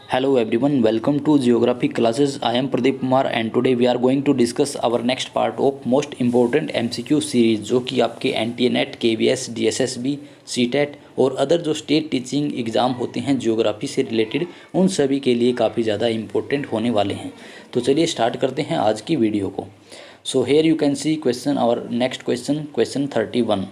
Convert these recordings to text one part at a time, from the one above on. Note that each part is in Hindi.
Hello everyone, welcome to Geography classes. I am Pradeep Kumar and today we are going to discuss our next part of most important MCQ series जो कि आपके NTA NET, KVS, DSSB, CTET और अदर जो स्टेट टीचिंग एग्ज़ाम होते हैं ज्योग्राफी से रिलेटेड उन सभी के लिए काफ़ी ज़्यादा इम्पोर्टेंट होने वाले हैं। तो चलिए स्टार्ट करते हैं आज की वीडियो को। So here you can see question our next question 31।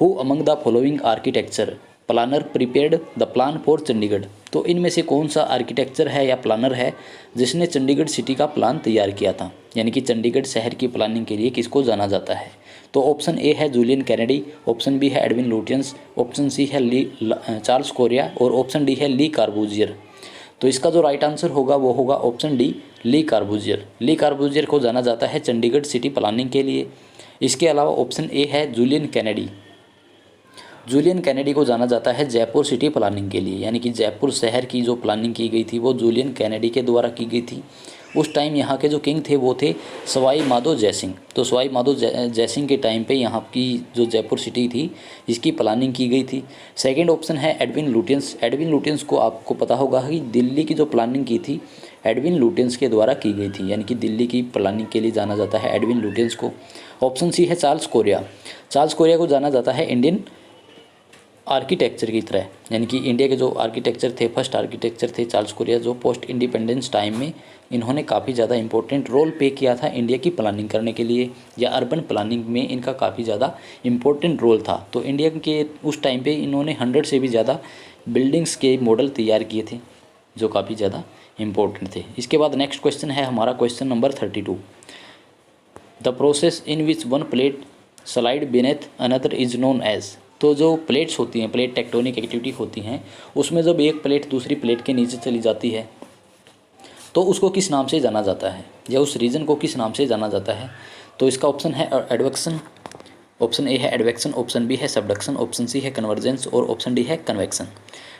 Who among the following architecture planner prepared the plan for Chandigarh. तो इनमें से कौन सा आर्किटेक्चर है या प्लानर है जिसने चंडीगढ़ सिटी का प्लान तैयार किया था, यानी कि चंडीगढ़ शहर की प्लानिंग के लिए किसको जाना जाता है। तो ऑप्शन ए है जूलियन कैनेडी, ऑप्शन बी है एडविन लुटियंस, ऑप्शन सी है चार्ल्स कोरिया और ऑप्शन डी है ली कार्बूजियर। तो इसका जो राइट आंसर होगा वो होगा ऑप्शन डी ली कार्बूजियर। ली कार्बूजियर को जाना जाता है चंडीगढ़ सिटी प्लानिंग के लिए। इसके अलावा ऑप्शन ए है जूलियन कैनेडी। जूलियन कैनेडी को जाना जाता है जयपुर सिटी प्लानिंग के लिए, यानी कि जयपुर शहर की जो प्लानिंग की गई थी वो जूलियन कैनेडी के द्वारा की गई थी। उस टाइम यहाँ के जो किंग थे वो थे सवाई माधो जयसिंह। तो सवाई माधो जयसिंह के टाइम पे यहाँ की जो जयपुर सिटी थी इसकी प्लानिंग की गई थी। सेकंड ऑप्शन है एडविन लुटियंस। एडविन लुटियंस को आपको पता होगा कि दिल्ली की जो प्लानिंग की थी एडविन लुटियंस के द्वारा की गई थी, यानी कि दिल्ली की प्लानिंग के लिए जाना जाता है एडविन लुटियंस को। ऑप्शन सी है चार्ल्स कोरिया। चार्ल्स कोरिया को जाना जाता है इंडियन आर्किटेक्चर की तरह, यानी कि इंडिया के जो आर्किटेक्चर थे, फर्स्ट आर्किटेक्चर थे चार्ल्स कोरिया, जो पोस्ट इंडिपेंडेंस टाइम में इन्होंने काफ़ी ज़्यादा इंपॉर्टेंट रोल प्ले किया था इंडिया की प्लानिंग करने के लिए, या अर्बन प्लानिंग में इनका काफ़ी ज़्यादा इंपॉर्टेंट रोल था। तो इंडिया के उस टाइम पे इन्होंने 100 से भी ज़्यादा बिल्डिंग्स के मॉडल तैयार किए थे जो काफ़ी ज़्यादा इंपॉर्टेंट थे। इसके बाद नेक्स्ट क्वेश्चन है हमारा question number 32। The process in which one plate slide beneath another is known as. तो जो प्लेट्स होती हैं, प्लेट टेक्टोनिक एक्टिविटी होती हैं, उसमें जब एक प्लेट दूसरी प्लेट के नीचे चली जाती है तो उसको किस नाम से जाना जाता है, या उस रीजन को किस नाम से जाना जाता है। तो इसका ऑप्शन है एडवेक्शन, ऑप्शन ए है एडवेक्शन, ऑप्शन बी है सबडक्शन, ऑप्शन सी है कन्वर्जेंस और ऑप्शन डी है कन्वेक्शन।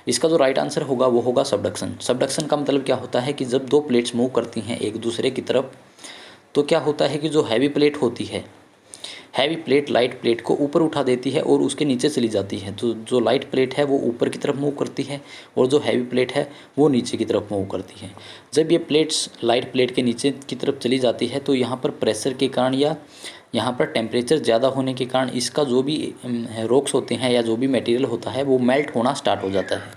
इसका जो राइट आंसर होगा वो होगा सबडक्शन। सबडक्शन का मतलब क्या होता है कि जब दो प्लेट्स मूव करती हैं एक दूसरे की तरफ तो क्या होता है कि जो हैवी प्लेट होती है, हैवी प्लेट लाइट प्लेट को ऊपर उठा देती है और उसके नीचे चली जाती है। तो जो लाइट प्लेट है वो ऊपर की तरफ मूव करती है और जो हैवी प्लेट है वो नीचे की तरफ मूव करती है। जब ये प्लेट्स लाइट प्लेट के नीचे की तरफ चली जाती है तो यहाँ पर प्रेशर के कारण या यहाँ पर टेम्परेचर ज़्यादा होने के कारण इसका जो भी रॉक्स होते हैं या जो भी मटेरियल होता है वो मेल्ट होना स्टार्ट हो जाता है,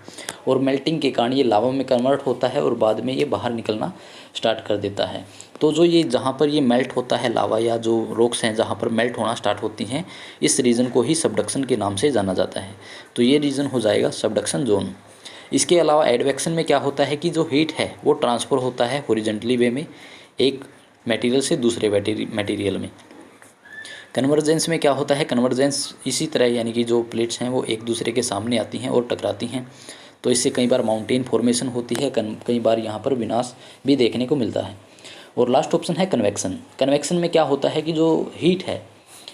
और मेल्टिंग के कारण ये लावा में कन्वर्ट होता है और बाद में ये बाहर निकलना स्टार्ट कर देता है। तो जो ये जहाँ पर ये मेल्ट होता है लावा या जो रॉक्स हैं जहाँ पर मेल्ट होना स्टार्ट होती हैं, इस रीजन को ही सबडक्शन के नाम से जाना जाता है। तो ये रीजन हो जाएगा सबडक्शन जोन। इसके अलावा एडवेक्शन में क्या होता है कि जो हीट है वो ट्रांसफ़र होता है हॉरिजॉन्टली वे में एक मटेरियल से दूसरे मटेरियल में। कन्वर्जेंस में क्या होता है, कन्वर्जेंस इसी तरह, यानी कि जो प्लेट्स हैं वो एक दूसरे के सामने आती हैं और टकराती हैं, तो इससे कई बार माउंटेन फॉर्मेशन होती है, कई बार यहाँ पर विनाश भी देखने को मिलता है। और लास्ट ऑप्शन है कन्वेक्शन। कन्वेक्शन में क्या होता है कि जो हीट है,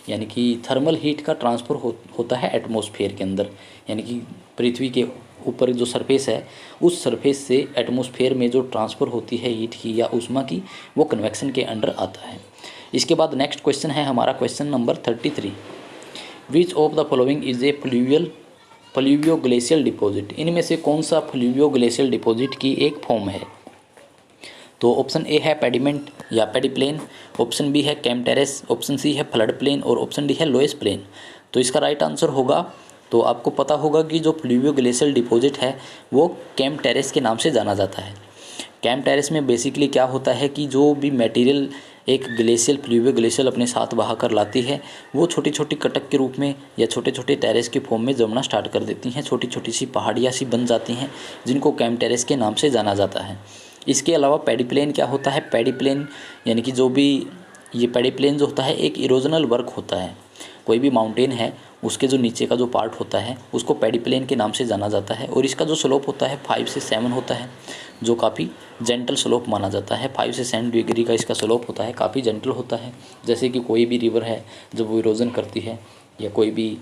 यानी कि थर्मल हीट का ट्रांसफ़र होता है एटमॉस्फेयर के अंदर, यानी कि पृथ्वी के ऊपर जो सरफेस है उस सरफेस से एटमॉस्फेयर में जो ट्रांसफ़र होती है हीट की या ऊष्मा की, वो कन्वेक्शन के अंडर आता है। इसके बाद नेक्स्ट क्वेश्चन है हमारा question number 33। Which of the following is a fluvio glacial deposit. इनमें से कौन सा फ्लूवियो ग्लेशियल डिपॉजिट की एक फॉर्म है। तो ऑप्शन ए है पेडिमेंट या पेडिप्लेन, ऑप्शन बी है कैम टेरेस, ऑप्शन सी है फ्लड प्लेन और ऑप्शन डी है लोएस प्लेन। तो इसका राइट आंसर होगा, तो आपको पता होगा कि जो फ्लूवियो ग्लेशियल डिपॉजिट है वो कैम टेरेस के नाम से जाना जाता है। कैम टेरेस में बेसिकली क्या होता है कि जो भी मटेरियल एक ग्लेशियल फ्लूवियो ग्लेशियल अपने साथ बहा कर लाती है वो छोटी छोटी कटक के रूप में या छोटे छोटे टेरेस की फॉर्म में जमना स्टार्ट कर देती हैं, छोटी छोटी सी पहाड़ियाँ सी बन जाती हैं जिनको कैम टेरेस के नाम से जाना जाता है। इसके अलावा पेडिप्लेन क्या होता है, पेडिप्लेन यानी कि जो भी ये पेडिप्लेन जो होता है एक इरोजनल वर्क होता है। कोई भी माउंटेन है उसके जो नीचे का जो पार्ट होता है उसको पेडिप्लेन के नाम से जाना जाता है, और इसका जो स्लोप होता है 5 से 7 होता है, जो काफ़ी जेंटल स्लोप माना जाता है। 5 से 7 डिग्री का इसका स्लोप होता है, काफ़ी जेंटल होता है। जैसे कि कोई भी रिवर है जब वो इरोजन करती है या कोई भी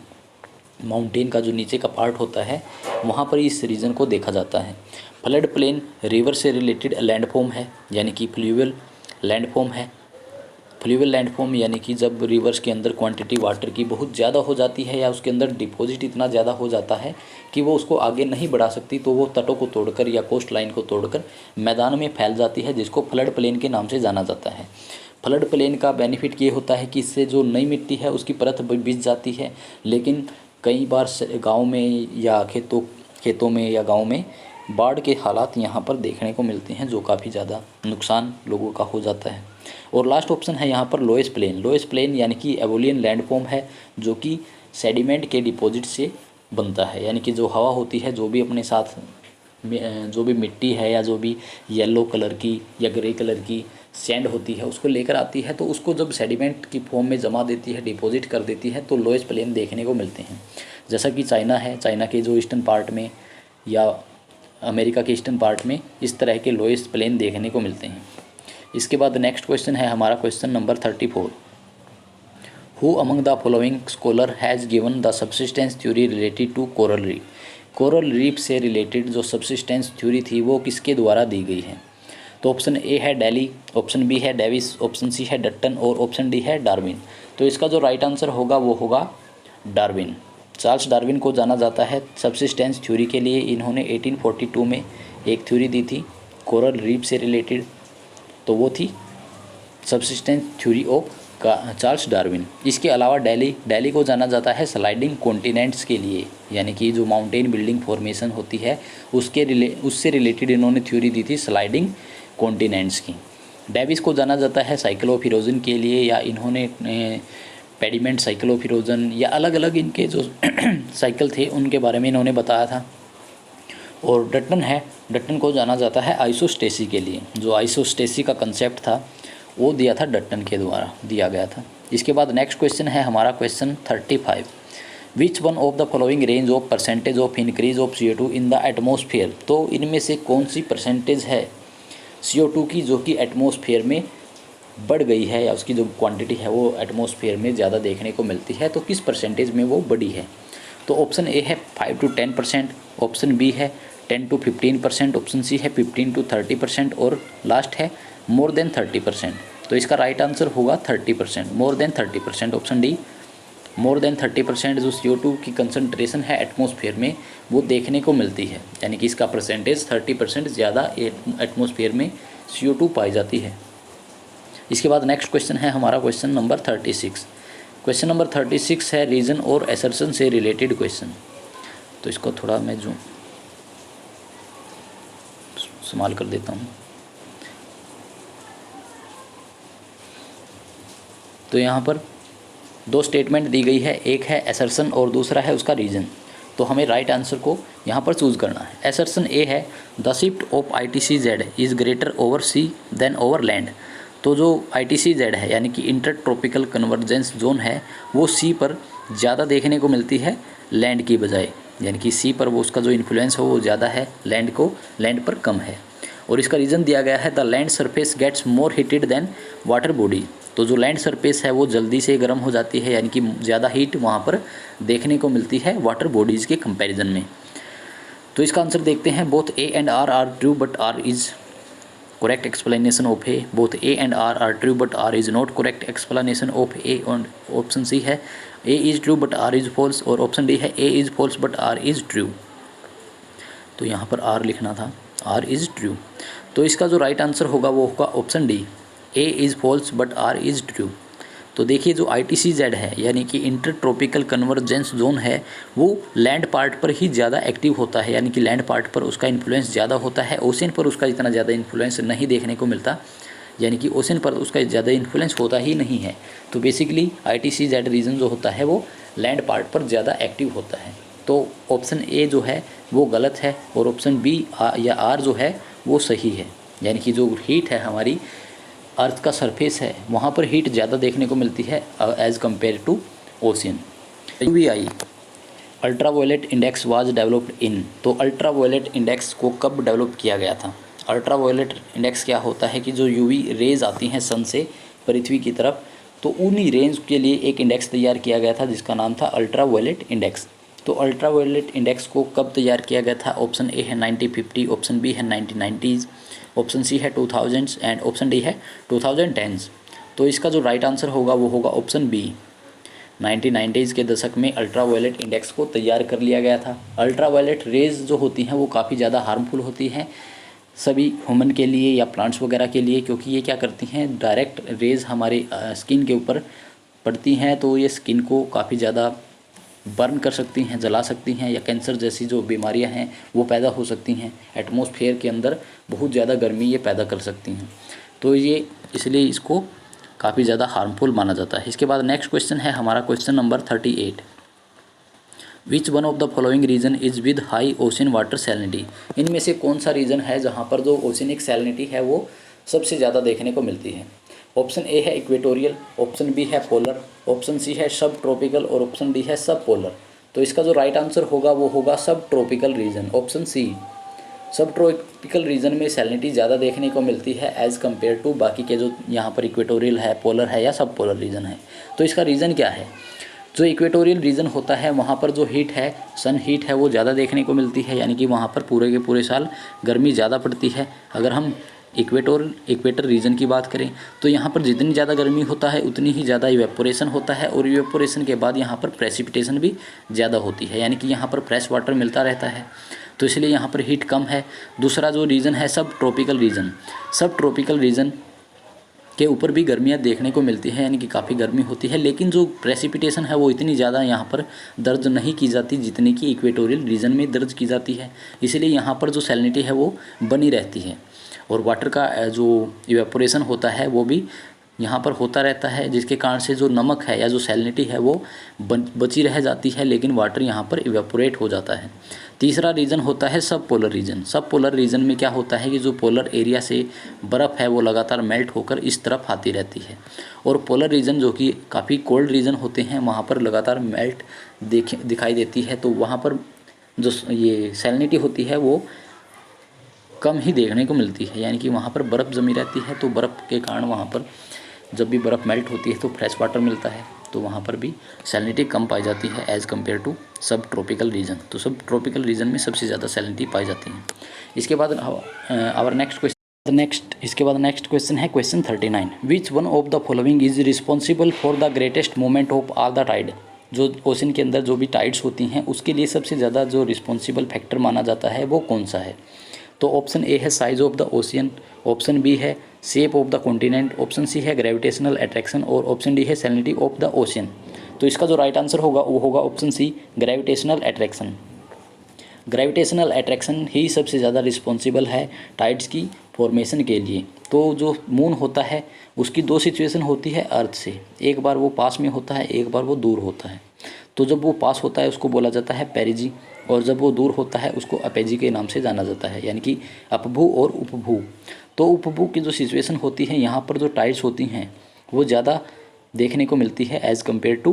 माउंटेन का जो नीचे का पार्ट होता है वहाँ पर इस रीजन को देखा जाता है। फ्लड प्लेन रिवर से रिलेटेड लैंडफॉर्म है, यानी कि फ्लूवियल लैंडफॉर्म है। फ्लूवियल लैंडफॉर्म यानी कि जब रिवर्स के अंदर क्वांटिटी वाटर की बहुत ज़्यादा हो जाती है या उसके अंदर डिपॉजिट इतना ज़्यादा हो जाता है कि वो उसको आगे नहीं बढ़ा सकती, तो वो तटों को तोड़कर या कोस्ट लाइन को तोड़कर मैदान में फैल जाती है, जिसको फ्लड प्लेन के नाम से जाना जाता है। फ्लड प्लेन का बेनिफिट ये होता है कि इससे जो नई मिट्टी है उसकी परत बिछ जाती है, लेकिन कई बार गाँव में या खेतों में या गाँव में बाढ़ के हालात यहाँ पर देखने को मिलते हैं, जो काफ़ी ज़्यादा नुकसान लोगों का हो जाता है। और लास्ट ऑप्शन है यहाँ पर लोएस्ट प्लेन। लोएस्ट प्लेन यानी कि एवोलियन लैंडफॉर्म है, जो कि सेडिमेंट के डिपॉजिट से बनता है, यानी कि जो हवा होती है, जो भी अपने साथ जो भी मिट्टी है या जो भी येलो कलर की या ग्रे कलर की सैंड होती है उसको लेकर आती है, तो उसको जब सेडिमेंट की फॉर्म में जमा देती है, डिपॉजिट कर देती है, तो लोएस्ट प्लेन देखने को मिलते हैं। जैसा कि चाइना है, चाइना के जो ईस्टर्न पार्ट में या अमेरिका के ईस्टर्न पार्ट में इस तरह के लोएस्ट प्लेन देखने को मिलते हैं। इसके बाद नेक्स्ट क्वेश्चन है हमारा question number 34। Who among the following scholar has given the subsistence theory related to coral reef. Coral reef से रिलेटेड जो सब्सिस्टेंस थ्योरी थी वो किसके द्वारा दी गई है? तो ऑप्शन ए है डेली, ऑप्शन बी है डेविस, ऑप्शन सी है डट्टन और ऑप्शन डी है डार्विन। तो इसका जो राइट आंसर होगा वो होगा डार्विन। चार्ल्स डार्विन को जाना जाता है सब्सिस्टेंस थ्योरी के लिए। इन्होंने 1842 में एक थ्योरी दी थी कोरल रीफ से रिलेटेड, तो वो थी subsistence theory of Charles Darwin. इसके अलावा दिल्ली को जाना जाता है स्लाइडिंग कॉन्टिनेंट्स के लिए, यानी कि जो माउंटेन बिल्डिंग फॉर्मेशन होती है उससे रिलेटेड इन्होंने थ्योरी दी थी स्लाइडिंग कॉन्टिनेंट्स की। डेविस को जाना जाता है साइकिल ऑफ इरोजन के लिए, या इन्होंने पेडिमेंट साइकिल ऑफ इरोजन या अलग अलग इनके जो साइकिल थे उनके बारे में इन्होंने बताया था। और डट्टन को जाना जाता है आइसोस्टेसी के लिए। जो आइसोस्टेसी का कंसेप्ट था वो दिया था डट्टन के द्वारा दिया गया था। इसके बाद नेक्स्ट क्वेश्चन है हमारा question 35। Which one of the following range of percentage of increase of CO2 in the atmosphere. तो इनमें से कौन सी परसेंटेज है CO2 की जो कि एटमॉस्फेयर में बढ़ गई है, या उसकी जो क्वांटिटी है वो एटमॉस्फेयर में ज़्यादा देखने को मिलती है, तो किस परसेंटेज में वो बढ़ी है? तो ऑप्शन ए है 5 to 10%, ऑप्शन बी है 10 to 15%, ऑप्शन सी है 15 to 30% और लास्ट है मोर देन 30%। तो इसका राइट आंसर होगा 30%, more than 30%, option D more than 30% जो CO2 की कंसनट्रेशन है एटमॉस्फेयर में वो देखने को मिलती है, यानी कि इसका परसेंटेज 30% ज़्यादा एटमॉस्फेयर में CO2 पाई जाती है। इसके बाद नेक्स्ट क्वेश्चन है हमारा क्वेश्चन नंबर 36। क्वेश्चन नंबर 36 है रीजन और असर्शन से रिलेटेड क्वेश्चन। तो इसको थोड़ा मैं जो संभाल कर देता हूँ। तो यहाँ पर दो स्टेटमेंट दी गई है, एक है असर्शन और दूसरा है उसका रीजन। तो हमें राइट आंसर को यहाँ पर चूज़ करना है। असर्शन ए है the shift of ITCZ is greater over sea than over land. तो जो ITCZ है यानी कि इंटर ट्रॉपिकल कन्वर्जेंस जोन है वो सी पर ज़्यादा देखने को मिलती है लैंड की बजाय, यानी कि सी पर वो उसका जो इन्फ्लुएंस है वो ज़्यादा है, लैंड पर कम है। और इसका रीज़न दिया गया है the land surface gets more heated than water body. तो जो लैंड सरफेस है वो जल्दी से गर्म हो जाती है, यानी कि ज़्यादा हीट वहाँ पर देखने को मिलती है वाटर बॉडीज़ के कंपैरिजन में। तो इसका आंसर देखते हैं। Both A and R are true but R is correct explanation of A. Both A and R are true but R is not correct explanation of A. और ऑप्शन सी है A is true but R is false, और ऑप्शन डी है A is false but R is true। तो यहाँ पर R लिखना था, R is true। तो इसका जो राइट आंसर होगा वो होगा option D A is false but R is true। तो देखिए जो ITCZ है यानी कि इंटर ट्रॉपिकल कन्वर्जेंस जोन है वो लैंड पार्ट पर ही ज़्यादा एक्टिव होता है, यानी कि लैंड पार्ट पर उसका इन्फ्लुएंस ज़्यादा होता है, ओशन पर उसका इतना ज़्यादा इन्फ्लुएंस नहीं देखने को मिलता, यानी कि ओशन पर उसका ज़्यादा इन्फ्लुएंस होता ही नहीं है। तो बेसिकली ITCZ रीजन जो होता है वो लैंड पार्ट पर ज़्यादा एक्टिव होता है। तो ऑप्शन ए जो है वो गलत है और ऑप्शन बी या आर जो है वो सही है, यानी कि जो हीट है हमारी अर्थ का सरफेस है वहाँ पर हीट ज़्यादा देखने को मिलती है as compare to ocean. UVI ultraviolet index was developed in. तो अल्ट्रा वायलेट इंडेक्स को कब डेवलप किया गया था? अल्ट्रा वायलेट इंडेक्स क्या होता है कि जो UV रेज आती हैं सन से पृथ्वी की तरफ, तो उन्हीं रेंज के लिए एक इंडेक्स तैयार किया गया था जिसका नाम था अल्ट्रा वायलेट इंडेक्स। तो अल्ट्रा वायलेट इंडेक्स को कब तैयार किया गया था? ऑप्शन ए है 1950, ऑप्शन बी है 1990s, ऑप्शन सी है 2000s एंड ऑप्शन डी है 2010s। तो इसका जो राइट आंसर होगा वो होगा ऑप्शन बी। 1990s के दशक में अल्ट्रावायलेट इंडेक्स को तैयार कर लिया गया था। अल्ट्रावायलेट रेज जो होती हैं वो काफ़ी ज़्यादा हार्मफुल होती हैं सभी ह्यूमन के लिए या प्लांट्स वगैरह के लिए, क्योंकि ये क्या करती हैं, डायरेक्ट रेज हमारे स्किन के ऊपर पड़ती हैं तो ये स्किन को काफ़ी ज़्यादा बर्न कर सकती हैं, जला सकती हैं, या कैंसर जैसी जो बीमारियां हैं वो पैदा हो सकती हैं। एटमॉस्फेयर के अंदर बहुत ज़्यादा गर्मी ये पैदा कर सकती हैं, तो ये इसलिए इसको काफ़ी ज़्यादा हार्मफुल माना जाता है। इसके बाद नेक्स्ट क्वेश्चन है हमारा question number 38। Which one of the following region is with high ocean water salinity. इनमें से कौन सा रीजन है जहाँ पर जो ओशनिक सैलिनिटी है वो सबसे ज़्यादा देखने को मिलती है। ऑप्शन ए है इक्वेटोरियल, ऑप्शन बी है पोलर, ऑप्शन सी है सब ट्रॉपिकल और ऑप्शन डी है सब पोलर। तो इसका जो राइट आंसर होगा वो होगा सब ट्रॉपिकल रीजन, ऑप्शन सी। सब ट्रॉपिकल रीजन में सैलिनिटी ज़्यादा देखने को मिलती है एज़ कम्पेयर टू बाकी के जो यहाँ पर इक्वेटोरियल है, पोलर है या सब पोलर रीजन है। तो इसका रीज़न क्या है, जो इक्वेटोरियल रीजन होता है वहाँ पर जो हीट है, सन हीट है, वो ज़्यादा देखने को मिलती है, यानी कि वहाँ पर पूरे के पूरे साल गर्मी ज़्यादा पड़ती है। अगर हम इक्वेटर रीजन की बात करें तो यहाँ पर जितनी ज़्यादा गर्मी होता है उतनी ही ज़्यादा इवेपोरेशन होता है, और इवेपोरेशन के बाद यहाँ पर प्रेसिपिटेशन भी ज़्यादा होती है, यानी कि यहाँ पर फ्रेश वाटर मिलता रहता है, तो इसलिए यहाँ पर हीट कम है। दूसरा जो रीज़न है सब ट्रॉपिकल रीजन, सब ट्रॉपिकल रीजन के ऊपर भी गर्मियाँ देखने को मिलती है, यानी कि काफ़ी गर्मी होती है, लेकिन जो प्रेसिपिटेशन है वो इतनी ज़्यादा यहाँ पर दर्ज नहीं की जाती जितनी कि इक्वेटोरियल रीजन में दर्ज की जाती है। इसलिए यहाँ पर जो सैलिनिटी है वो बनी रहती है, और वाटर का जो इवेपोरेशन होता है वो भी यहाँ पर होता रहता है, जिसके कारण से जो नमक है या जो सैलिनिटी है वो बची रह जाती है, लेकिन वाटर यहाँ पर इवेपोरेट हो जाता है। तीसरा रीज़न होता है सब पोलर रीजन। सब पोलर रीजन में क्या होता है कि जो पोलर एरिया से बर्फ़ है वो लगातार मेल्ट होकर इस तरफ आती रहती है, और पोलर रीजन जो कि काफ़ी कोल्ड रीजन होते हैं वहाँ पर लगातार मेल्ट दिखाई देती है, तो वहाँ पर जो ये सैलिनिटी होती है वो कम ही देखने को मिलती है, यानी कि वहाँ पर बर्फ़ जमी रहती है, तो बर्फ़ के कारण वहाँ पर जब भी बर्फ़ मेल्ट होती है तो फ्रेश वाटर मिलता है, तो वहाँ पर भी सैलिनिटी कम पाई जाती है एज़ कम्पेयर टू सब ट्रॉपिकल रीजन। तो सब ट्रॉपिकल रीजन में सबसे ज़्यादा सैलिनिटी पाई जाती है। इसके बाद आवर नेक्स्ट क्वेश्चन है question 39। Which one of the following is responsible for the greatest movement of all the tide. जो ओशन के अंदर जो भी टाइड्स होती हैं उसके लिए सबसे ज़्यादा जो रिस्पॉन्सिबल फैक्टर माना जाता है वो कौन सा है। तो ऑप्शन ए है size of the ocean, option B है shape of the continent, option C है ग्रेविटेशनल अट्रैक्शन, और ऑप्शन डी है सैलिनिटी ऑफ द ओशियन। तो इसका जो राइट आंसर होगा वो होगा option C, gravitational attraction. Gravitational attraction ही सबसे ज़्यादा रिस्पॉन्सिबल है टाइड्स की फॉर्मेशन के लिए। तो जो मून होता है उसकी दो सिचुएशन होती है अर्थ से, एक बार वो पास में होता है, एक बार वो दूर होता है। तो जब वो पास होता है उसको बोला जाता है पेरिजी, और जब वो दूर होता है उसको अपेजी के नाम से जाना जाता है, यानी कि अपभू और उपभू। तो उपभू की जो सिचुएशन होती है यहाँ पर जो टाइड्स होती हैं वो ज़्यादा देखने को मिलती है एज़ कम्पेयर टू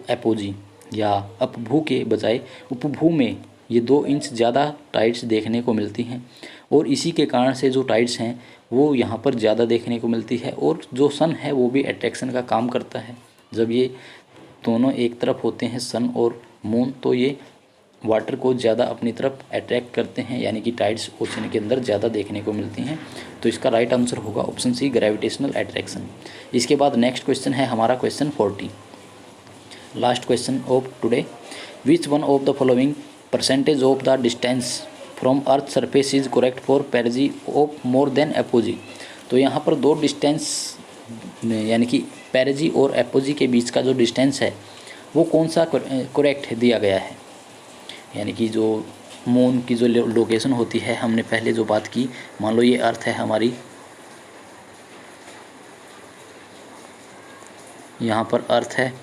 अपोजी, या अपभू के बजाय उपभू में ये 2 इंच ज़्यादा टाइड्स देखने को मिलती हैं, और इसी के कारण से जो टाइड्स हैं वो यहाँ पर ज़्यादा देखने को मिलती है। और जो सन है वो भी अट्रैक्शन का काम करता है। जब ये दोनों एक तरफ होते हैं सन और मून, तो ये वाटर को ज़्यादा अपनी तरफ अट्रैक्ट करते हैं, यानी कि टाइड्स ओशन के अंदर ज़्यादा देखने को मिलती हैं। तो इसका राइट आंसर होगा ऑप्शन सी, ग्रेविटेशनल अट्रैक्शन। इसके बाद नेक्स्ट क्वेश्चन है हमारा question 40, last question of today. Which one of the following percentage of the distance from earth surface is correct for पेरिजी of more than apogee. तो यहाँ पर 2 डिस्टेंस यानी कि पेरिजी और एपोजी के बीच का जो डिस्टेंस है वो कौन सा करेक्ट दिया गया है, यानी कि जो मून की जो लोकेशन होती है, हमने पहले जो बात की, मान लो ये अर्थ है हमारी, यहाँ पर अर्थ है,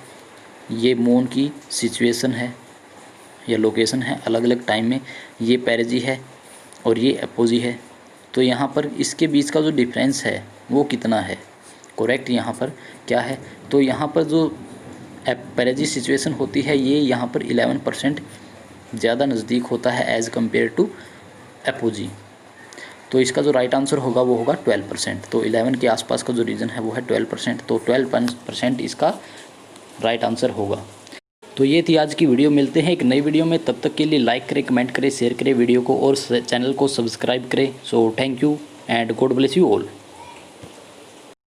ये मून की सिचुएशन है या लोकेशन है अलग अलग टाइम में, ये पेरिजी है और ये एपोजी है। तो यहाँ पर इसके बीच का जो डिफरेंस है वो कितना है, करेक्ट यहाँ पर क्या है। तो यहाँ पर जो पेरिजी सिचुएशन होती है ये यहाँ पर 11% ज़्यादा नज़दीक होता है एज़ कम्पेयर टू एपोजी। तो इसका जो राइट आंसर होगा वो होगा 12%। तो 11 के आसपास का जो रीजन है वो है 12%, तो 12% इसका राइट आंसर होगा। तो ये थी आज की वीडियो। मिलते हैं एक नई वीडियो में, तब तक के लिए लाइक करें, कमेंट करें, शेयर करें वीडियो को, और चैनल को सब्सक्राइब करें। So thank you and God bless you all.